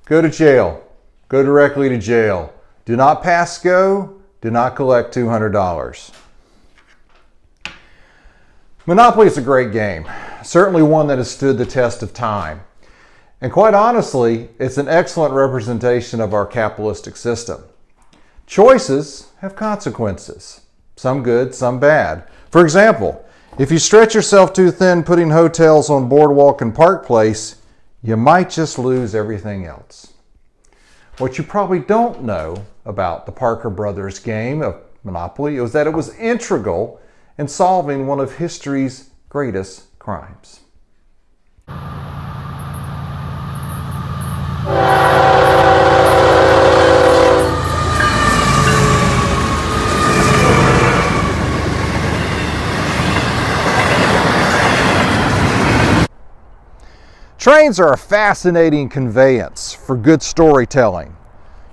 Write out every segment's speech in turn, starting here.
Go to jail. Go directly to jail. Do not pass go. Do not collect $200. Monopoly is a great game, certainly one that has stood the test of time. And quite honestly, it's an excellent representation of our capitalistic system. Choices have consequences, some good, some bad. For example, if you stretch yourself too thin putting hotels on Boardwalk and Park Place, you might just lose everything else. What you probably don't know about the Parker Brothers game of Monopoly is that it was integral in solving one of history's greatest crimes. Trains are a fascinating conveyance for good storytelling.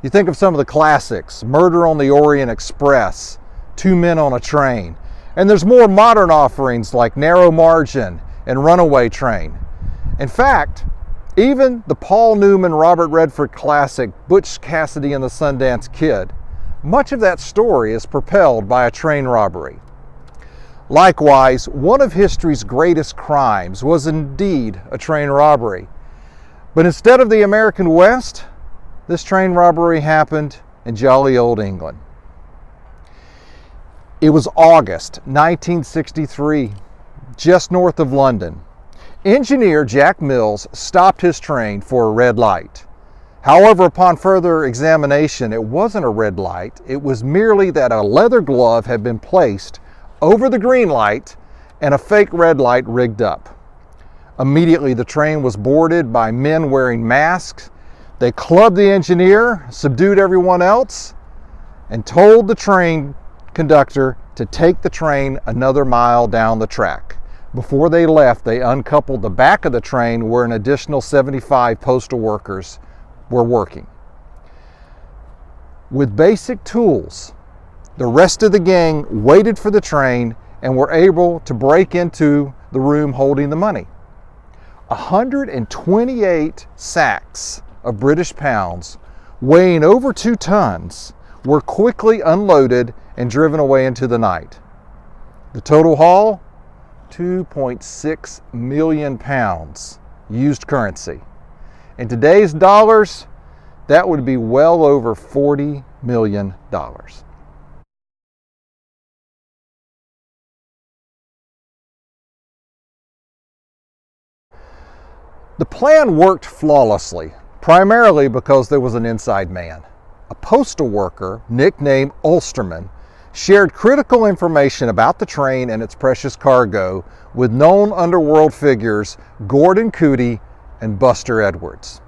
You think of some of the classics, Murder on the Orient Express, Two Men on a Train, and there's more modern offerings like Narrow Margin and Runaway Train. In fact, even the Paul Newman, Robert Redford classic, Butch Cassidy and the Sundance Kid, much of that story is propelled by a train robbery. Likewise, one of history's greatest crimes was indeed a train robbery. But instead of the American West, this train robbery happened in jolly old England. It was August 1963, just north of London. Engineer Jack Mills stopped his train for a red light. However, upon further examination, it wasn't a red light. It was merely that a leather glove had been placed over the green light and a fake red light rigged up. Immediately, the train was boarded by men wearing masks. They clubbed the engineer, subdued everyone else, and told the train conductor to take the train another mile down the track. Before they left, they uncoupled the back of the train where an additional 75 postal workers were working. With basic tools, the rest of the gang waited for the train and were able to break into the room holding the money. 128 sacks of British pounds, weighing over 2 tons, were quickly unloaded and driven away into the night. The total haul? 2.6 million pounds used currency. In today's dollars, that would be well over $40 million. The plan worked flawlessly, primarily because there was an inside man. A postal worker, nicknamed Ulsterman, shared critical information about the train and its precious cargo with known underworld figures Gordon Cootie and Buster Edwards.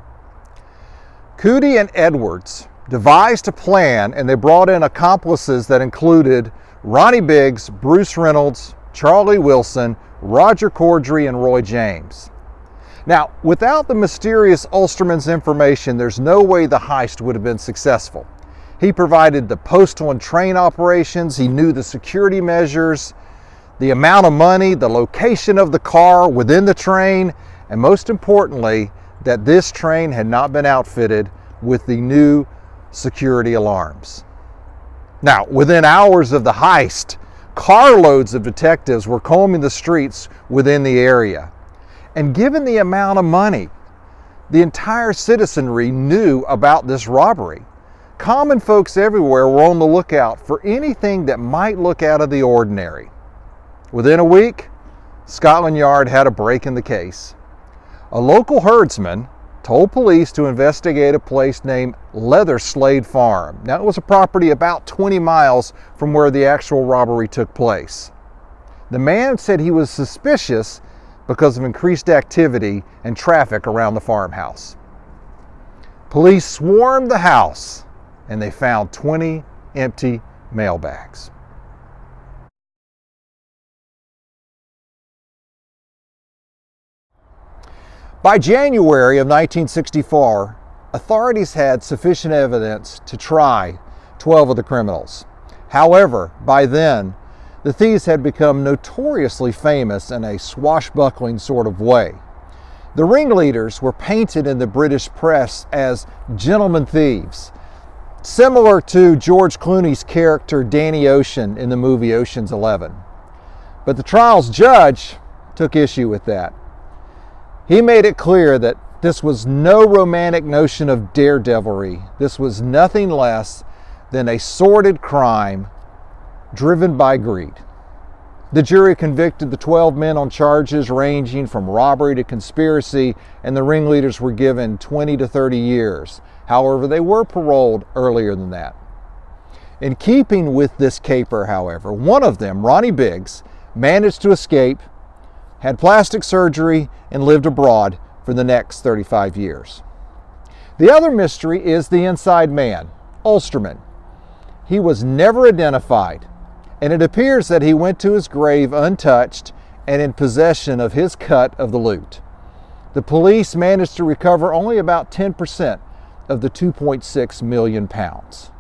Cootie and Edwards devised a plan, and they brought in accomplices that included Ronnie Biggs, Bruce Reynolds, Charlie Wilson, Roger Corddry, and Roy James. Now, without the mysterious Ulsterman's information, there's no way the heist would have been successful. He provided the postal and train operations, he knew the security measures, the amount of money, the location of the car within the train, and most importantly, that this train had not been outfitted with the new security alarms. Now, within hours of the heist, carloads of detectives were combing the streets within the area. And given the amount of money, the entire citizenry knew about this robbery. Common folks everywhere were on the lookout for anything that might look out of the ordinary. Within a week, Scotland Yard had a break in the case. A local herdsman told police to investigate a place named Leatherslade Farm. Now, it was a property about 20 miles from where the actual robbery took place. The man said he was suspicious because of increased activity and traffic around the farmhouse. Police swarmed the house and they found 20 empty mailbags. By January of 1964, authorities had sufficient evidence to try 12 of the criminals. However, by then, the thieves had become notoriously famous in a swashbuckling sort of way. The ringleaders were painted in the British press as gentlemen thieves, similar to George Clooney's character Danny Ocean in the movie Ocean's 11. But the trial's judge took issue with that. He made it clear that this was no romantic notion of daredevilry. This was nothing less than a sordid crime driven by greed. The jury convicted the 12 men on charges ranging from robbery to conspiracy, and the ringleaders were given 20 to 30 years. However, they were paroled earlier than that. In keeping with this caper, however, one of them, Ronnie Biggs, managed to escape, had plastic surgery, and lived abroad for the next 35 years. The other mystery is the inside man, Ulsterman. He was never identified, and it appears that he went to his grave untouched and in possession of his cut of the loot. The police managed to recover only about 10% of the 2.6 million pounds.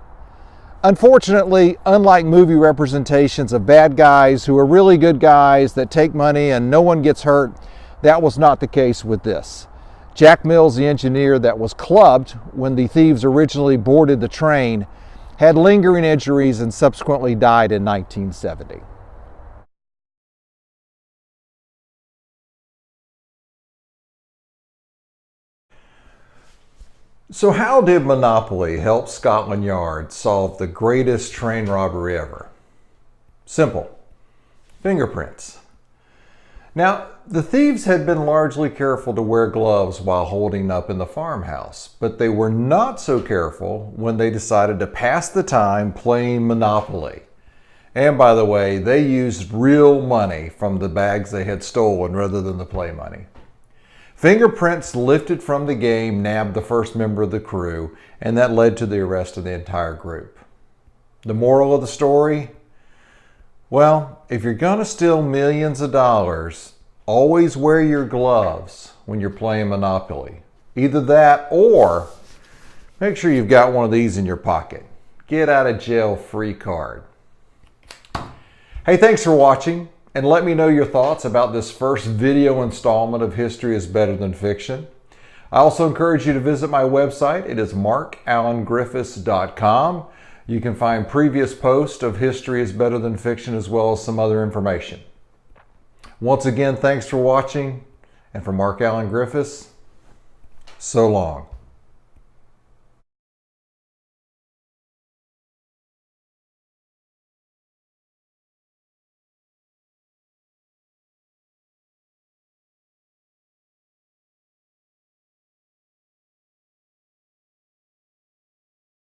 Unfortunately, unlike movie representations of bad guys who are really good guys that take money and no one gets hurt, that was not the case with this. Jack Mills, the engineer that was clubbed when the thieves originally boarded the train, had lingering injuries and subsequently died in 1970. So how did Monopoly help Scotland Yard solve the greatest train robbery ever? Simple. Fingerprints. Now, the thieves had been largely careful to wear gloves while holding up in the farmhouse, but they were not so careful when they decided to pass the time playing Monopoly. And by the way, they used real money from the bags they had stolen rather than the play money. Fingerprints lifted from the game nabbed the first member of the crew, and that led to the arrest of the entire group. The moral of the story? Well, if you're going to steal millions of dollars, always wear your gloves when you're playing Monopoly. Either that or make sure you've got one of these in your pocket. Get out of jail free card. Hey, thanks for watching, and let me know your thoughts about this first video installment of History is Better Than Fiction. I also encourage you to visit my website. It is markalangriffis.com. You can find previous posts of History is Better Than Fiction as well as some other information. Once again, thanks for watching, and for Mark Alan Griffis, so long.